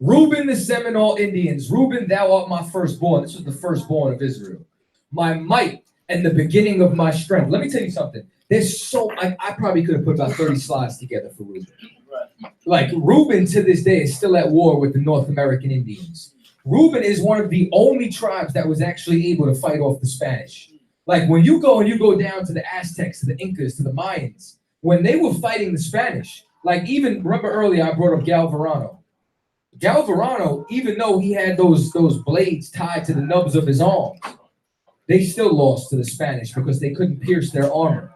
Reuben, the Seminole Indians. Reuben, thou art my firstborn. This was the firstborn of Israel. My might and the beginning of my strength. Let me tell you something. There's I probably could have put about 30 slides together for Reuben. Like, Reuben to this day is still at war with the North American Indians. Reuben is one of the only tribes that was actually able to fight off the Spanish. Like, when you go down to the Aztecs, to the Incas, to the Mayans, when they were fighting the Spanish, like, even, remember earlier I brought up Galvarano. Galvarano, even though he had those blades tied to the nubs of his arms, they still lost to the Spanish because they couldn't pierce their armor.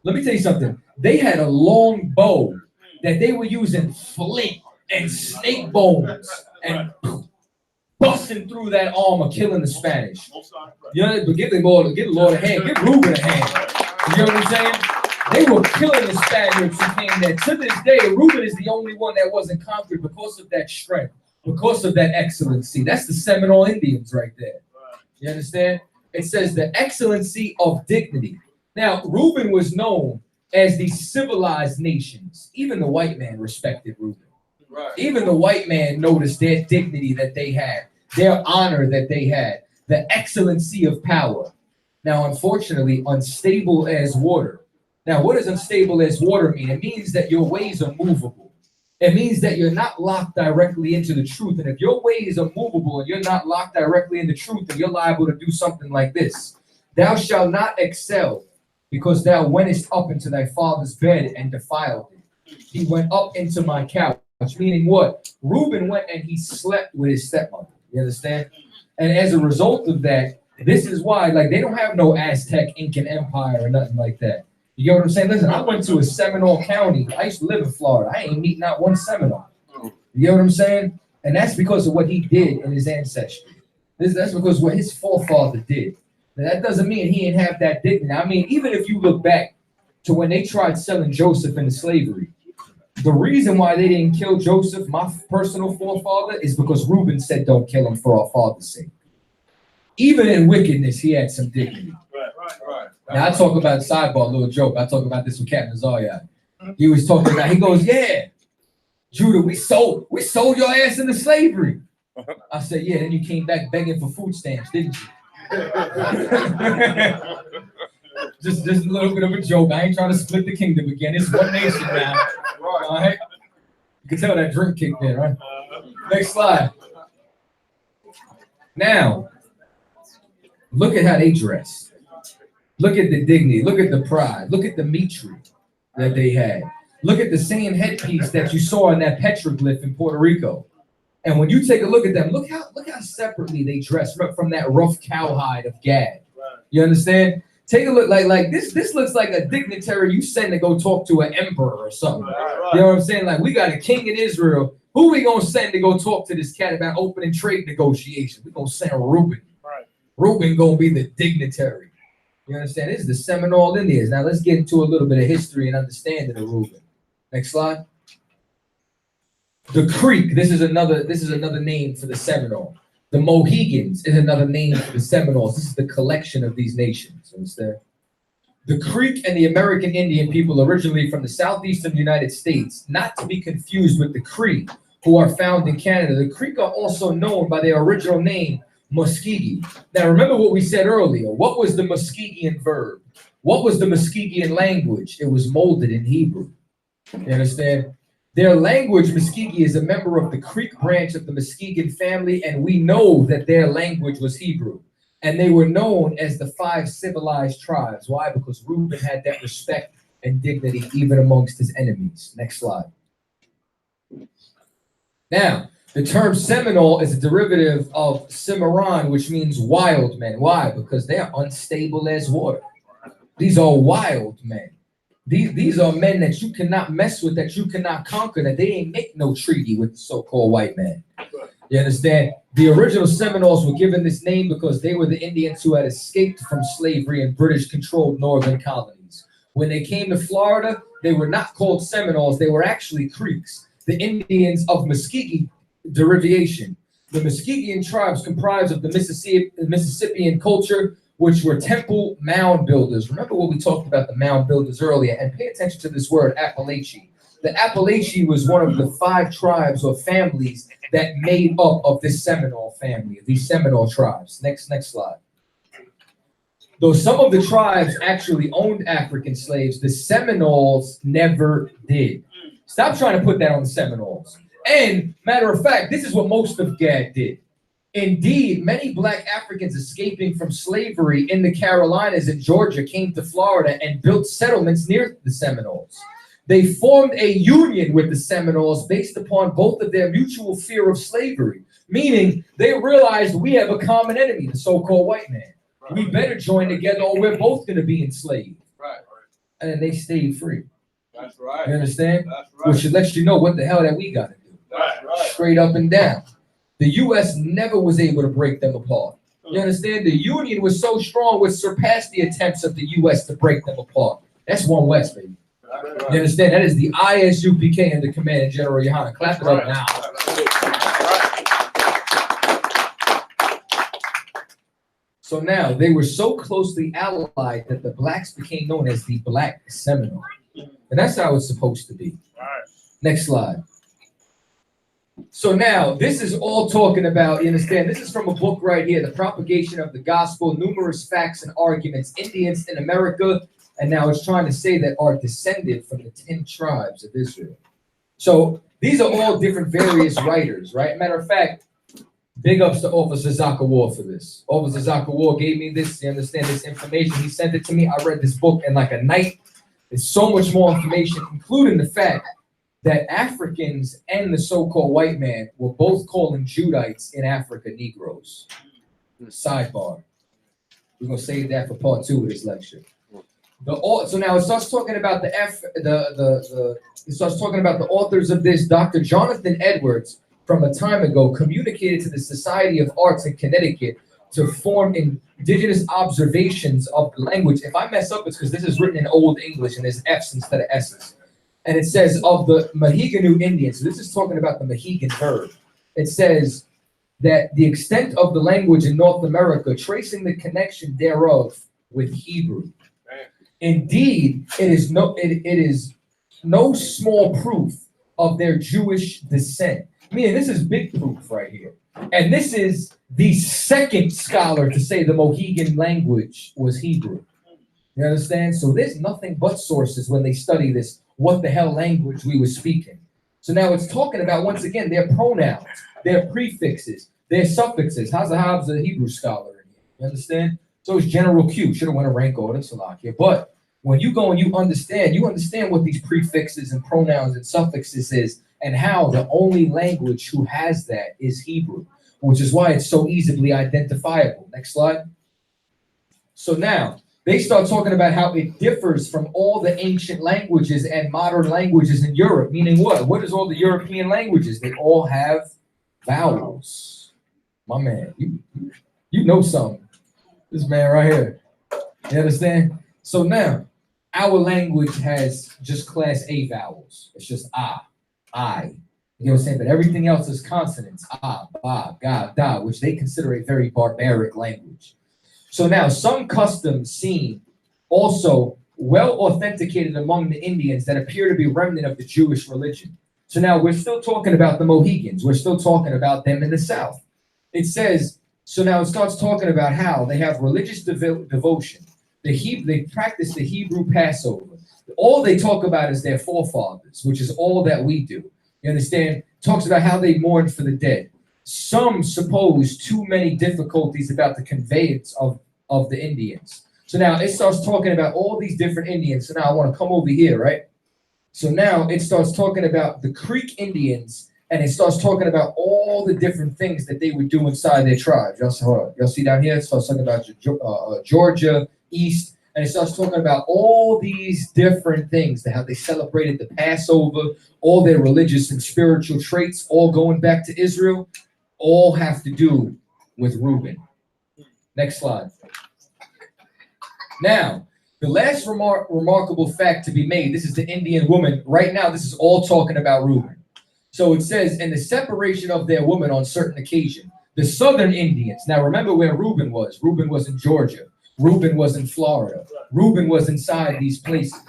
Let me tell you something. They had a long bow that they were using flint and snake bones and busting through that armor, killing the Spanish. You know, but give the Lord a hand. Give Reuben a hand. You know what I'm saying? They were killing the Spaniards who came there. To this day, Reuben is the only one that wasn't conquered because of that strength, because of that excellency. That's the Seminole Indians right there. You understand? It says the excellency of dignity. Now, Reuben was known as the civilized nations. Even the white man respected Reuben. Right. Even the white man noticed their dignity that they had, their honor that they had, the excellency of power. Now, unfortunately, unstable as water. Now, what does unstable as water mean? It means that your ways are movable. It means that you're not locked directly into the truth. And if your ways are movable and you're not locked directly into truth, then you're liable to do something like this. Thou shalt not excel, because thou wentest up into thy father's bed and defiled it. He went up into my couch. Meaning what? Reuben went and he slept with his stepmother. You understand? And as a result of that, this is why, like, they don't have no Aztec, Incan Empire or nothing like that. You get what I'm saying? Listen, I went to a Seminole County. I used to live in Florida. I ain't meet not one Seminole. You get what I'm saying? And that's because of what he did in his ancestry. That's because of what his forefather did. Now, that doesn't mean he didn't have that dignity. I mean, even if you look back to when they tried selling Joseph into slavery, the reason why they didn't kill Joseph, my personal forefather, is because Reuben said, don't kill him for our father's sake. Even in wickedness, he had some dignity. Right. Now, I talk about sidebar, little joke. I talk about this with Captain Zaryat. He was talking about, he goes, yeah, Judah, we sold your ass into slavery. I said, yeah, then you came back begging for food stamps, didn't you? just a little bit of a joke. I ain't trying to split the kingdom again. It's one nation now. All right? You can tell that drink kicked in, right? Next slide. Now, look at how they dress. Look at the dignity. Look at the pride. Look at the mitri that they had. Look at the same headpiece that you saw in that petroglyph in Puerto Rico. And when you take a look at them, look how separately they dress from that rough cowhide of Gad. You understand? Take a look like this. This looks like a dignitary you send to go talk to an emperor or something. You know what I'm saying? Like, we got a king in Israel. Who we gonna send to go talk to this cat about opening trade negotiations? We gonna send Reuben. Reuben gonna be the dignitary. You understand? This is the Seminole Indians. Now let's get into a little bit of history and understanding of Reuben. Next slide. The Creek. This is another name for the Seminole. The Mohegans is another name for the Seminoles. This is the collection of these nations. Understand? The Creek and the American Indian people originally from the southeastern United States, not to be confused with the Cree, who are found in Canada. The Creek are also known by their original name, Muskegean. Now, remember what we said earlier. What was the Muskegean verb? What was the Muskegean language? It was molded in Hebrew. You understand? Their language, Muskegee, is a member of the Creek branch of the Muskegean family, and we know that their language was Hebrew. And they were known as the 5 civilized tribes. Why? Because Reuben had that respect and dignity even amongst his enemies. Next slide. Now, the term Seminole is a derivative of Cimarron, which means wild men. Why? Because they are unstable as water. These are wild men. These are men that you cannot mess with, that you cannot conquer, that they ain't make no treaty with the so-called white man. You understand? The original Seminoles were given this name because they were the Indians who had escaped from slavery in British-controlled northern colonies. When they came to Florida, they were not called Seminoles. They were actually Creeks, the Indians of Muskegee derivation. The Muskegean tribes comprised of the Mississippian culture, which were temple mound builders. Remember what we talked about the mound builders earlier, and pay attention to this word, Appalachian. The Appalachian was one of the 5 tribes or families that made up of this Seminole family, these Seminole tribes. Next slide. Though some of the tribes actually owned African slaves, the Seminoles never did. Stop trying to put that on the Seminoles. And matter of fact, this is what most of Gad did. Indeed, many black Africans escaping from slavery in the Carolinas and Georgia came to Florida and built settlements near the Seminoles. They formed a union with the Seminoles based upon both of their mutual fear of slavery, meaning they realized we have a common enemy, the so-called white man. Right. We better join together or we're both going to be enslaved. Right. And then they stayed free. That's right. You understand? That's right. Which lets you know what the hell that we got to do. That's right. Straight up and down. The U.S. never was able to break them apart. You understand? The Union was so strong, which surpassed the attempts of the U.S. to break them apart. That's one West, baby. You understand? That is the I.S.U.P.K. and the Command and General YAHANNA. Clap it up now. So now, they were so closely allied that the blacks became known as the Black Seminole. And that's how it's supposed to be. Next slide. So now, this is all talking about, you understand, this is from a book right here, The Propagation of the Gospel, Numerous Facts and Arguments, Indians in America, and now it's trying to say that are descended from the 10 tribes of Israel. So these are all different various writers, right? Matter of fact, big ups to Officer Zakawar for this. Officer Zakawar gave me this, you understand, this information. He sent it to me. I read this book in like a night. There's so much more information, including the fact that Africans and the so-called white man were both calling Judites in Africa Negroes. Sidebar. We're gonna save that for part 2 of this lecture. So now it starts talking about it starts talking about the authors of this. Dr. Jonathan Edwards, from a time ago, communicated to the Society of Arts in Connecticut to form indigenous observations of the language. If I mess up, it's because this is written in Old English and there's F's instead of S's. And it says of the Mahiganu Indians, so this is talking about the Mohegan verb. It says that the extent of the language in North America, tracing the connection thereof with Hebrew. Indeed, it is no small proof of their Jewish descent. Meaning this is big proof right here. And this is the second scholar to say the Mohegan language was Hebrew. You understand? So there's nothing but sources when they study this, what the hell language we were speaking. So now it's talking about, once again, their pronouns, their prefixes, their suffixes. How's a Hebrew scholar in here? You understand? So it's General Q. Should have won a rank order, Salakia. But when you go and you understand what these prefixes and pronouns and suffixes is, and how the only language who has that is Hebrew, which is why it's so easily identifiable. Next slide. So now, they start talking about how it differs from all the ancient languages and modern languages in Europe, meaning what? What is all the European languages? They all have vowels. My man, you know something. This man right here. You understand? So now, our language has just class A vowels. It's just ah, I. You know what I'm saying? But everything else is consonants. Ah, ba, ga, da, which they consider a very barbaric language. So now, some customs seem also well authenticated among the Indians that appear to be remnant of the Jewish religion. So now we're still talking about the Mohegans. We're still talking about them in the South. It says, so now it starts talking about how they have religious devotion. They practice the Hebrew Passover. All they talk about is their forefathers, which is all that we do. You understand? Talks about how they mourned for the dead. Some suppose too many difficulties about the conveyance of the Indians. So now it starts talking about all these different Indians. So now I want to come over here, right? So now it starts talking about the Creek Indians, and it starts talking about all the different things that they would do inside their tribes. Y'all see down here? It starts talking about Georgia, East, and it starts talking about all these different things, how they celebrated the Passover, all their religious and spiritual traits, all going back to Israel, all have to do with Reuben. Next slide. Now, the last remarkable fact to be made, this is the Indian woman. Right now, this is all talking about Reuben. So it says, in the separation of their women on certain occasion, the southern Indians, now remember where Reuben was. Reuben was in Georgia. Reuben was in Florida. Reuben was inside these places.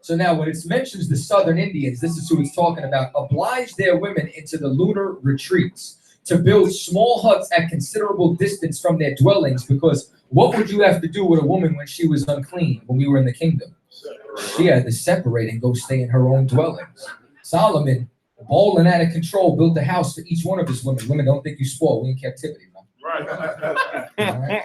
So now when it mentions the Southern Indians, this is who it's talking about, oblige their women into the lunar retreats to build small huts at considerable distance from their dwellings, because what would you have to do with a woman when she was unclean, when we were in the kingdom? She had to separate and go stay in her own dwellings. Solomon, balling out of control, built a house for each one of his women. Women, don't think you spoiled. We in captivity, man. Right. All right?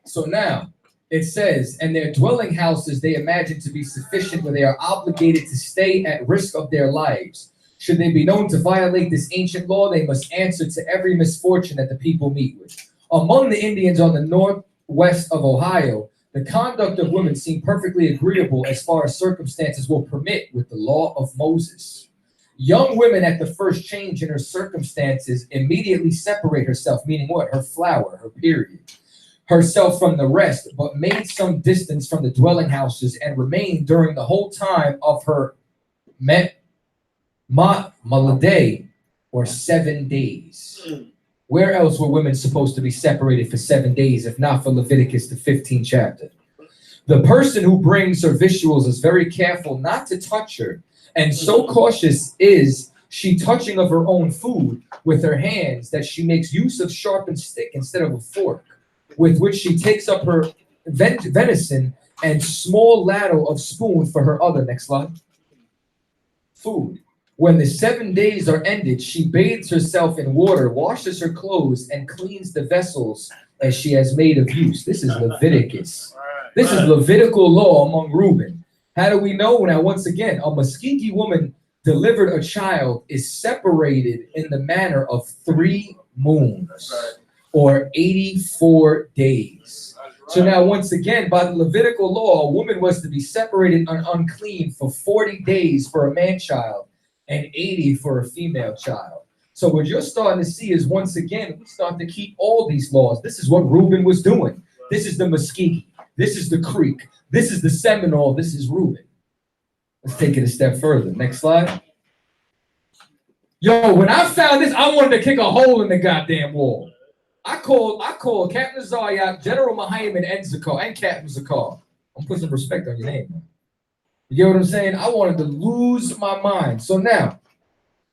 So now, it says, and their dwelling houses they imagine to be sufficient where they are obligated to stay at risk of their lives. Should they be known to violate this ancient law, they must answer to every misfortune that the people meet with. Among the Indians on the northwest of Ohio, the conduct of women seemed perfectly agreeable as far as circumstances will permit with the law of Moses. Young women at the first change in her circumstances immediately separate herself, meaning what? Her flower, her period. Herself from the rest, but made some distance from the dwelling houses and remained during the whole time of her Maladay, or 7 days. Where else were women supposed to be separated for 7 days, if not for Leviticus, the 15th chapter? The person who brings her victuals is very careful not to touch her, and so cautious is she touching of her own food with her hands that she makes use of sharpened stick instead of a fork, with which she takes up her venison and small ladle of spoon for her other, next slide, food. When the 7 days are ended, she bathes herself in water, washes her clothes, and cleans the vessels as she has made of use. This is Leviticus. This is Levitical law among Reuben. How do we know? Now, once again, a Muskegee woman delivered a child is separated in the manner of 3 moons. Or 84 days. So now, once again, by the Levitical law, a woman was to be separated and unclean for 40 days for a man-child and 80 for a female child. So what you're starting to see is, once again, we start to keep all these laws. This is what Reuben was doing. This is the Muskegee. This is the Creek. This is the Seminole. This is Reuben. Let's take it a step further. Next slide. Yo, when I found this, I wanted to kick a hole in the goddamn wall. I called Captain Zaryak, General Mahayim, and Zakar, and Captain Zakar. I'm putting some respect on your name, man. You get what I'm saying? I wanted to lose my mind. So now,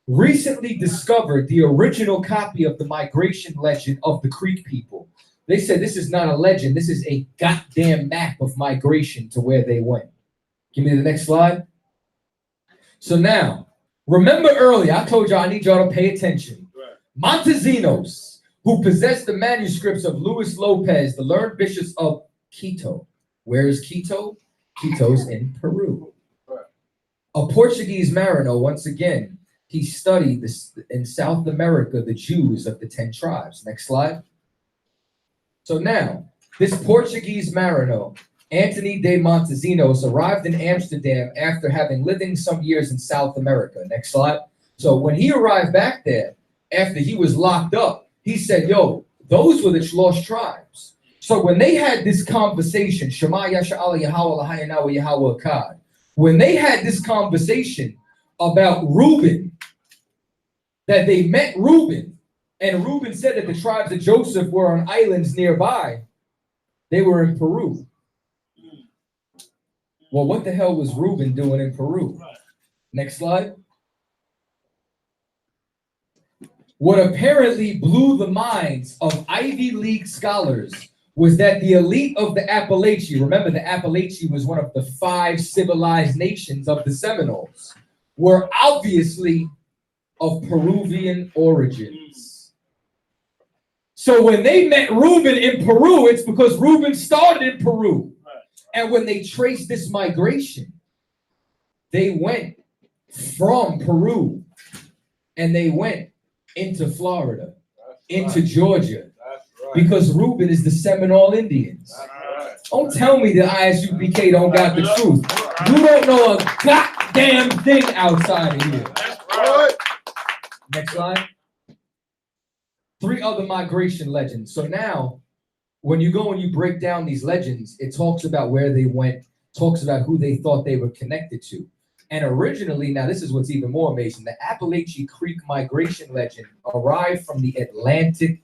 recently discovered the original copy of the migration legend of the Creek people. They said this is not a legend. This is a goddamn map of migration to where they went. Give me the next slide. So now, remember earlier, I told y'all I need y'all to pay attention. Montesinos, who possessed the manuscripts of Luis Lopez, the learned bishops of Quito. Where is Quito? Quito's in Peru. A Portuguese mariner, once again, he studied this in South America, the Jews of the 10 tribes. Next slide. So now, this Portuguese mariner, Antony de Montesinos, arrived in Amsterdam after having lived some years in South America. Next slide. So when he arrived back there, after he was locked up, he said, yo, those were the lost tribes. So when they had this conversation, Shema Yasha'Allah Yahweh Lahayana wa Yahweh Akkad, when they had this conversation about Reuben, that they met Reuben, and Reuben said that the tribes of Joseph were on islands nearby, they were in Peru. Well, what the hell was Reuben doing in Peru? Next slide. What apparently blew the minds of Ivy League scholars was that the elite of the Appalachia, remember the Appalachia was one of the 5 civilized nations of the Seminoles, were obviously of Peruvian origins. So when they met Reuben in Peru, it's because Reuben started in Peru. And when they traced this migration, they went from Peru and they went into Florida, into Georgia, because Reuben is the Seminole Indians. Don't tell me the I.S.U.P.K. don't got the truth. You don't know a goddamn thing outside of here. Next slide. 3 other migration legends. So now, when you go and you break down these legends, it talks about where they went, talks about who they thought they were connected to. And originally, now this is what's even more amazing, the Appalachian Creek migration legend arrived from the Atlantic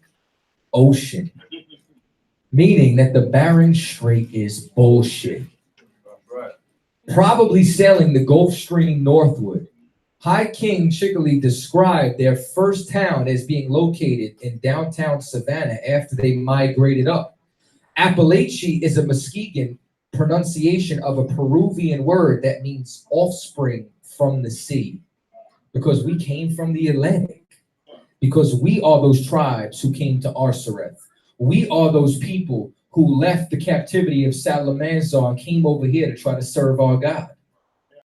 Ocean, meaning that the Bering Strait is bullshit. probably sailing the Gulf Stream northward. High King Chickalee described their first town as being located in downtown Savannah after they migrated up. Appalachia is a Muskegon pronunciation of a Peruvian word that means offspring from the sea, because we came from the Atlantic, because we are those tribes who came to Arsareth. We are those people who left the captivity of Salamanzar and came over here to try to serve our God.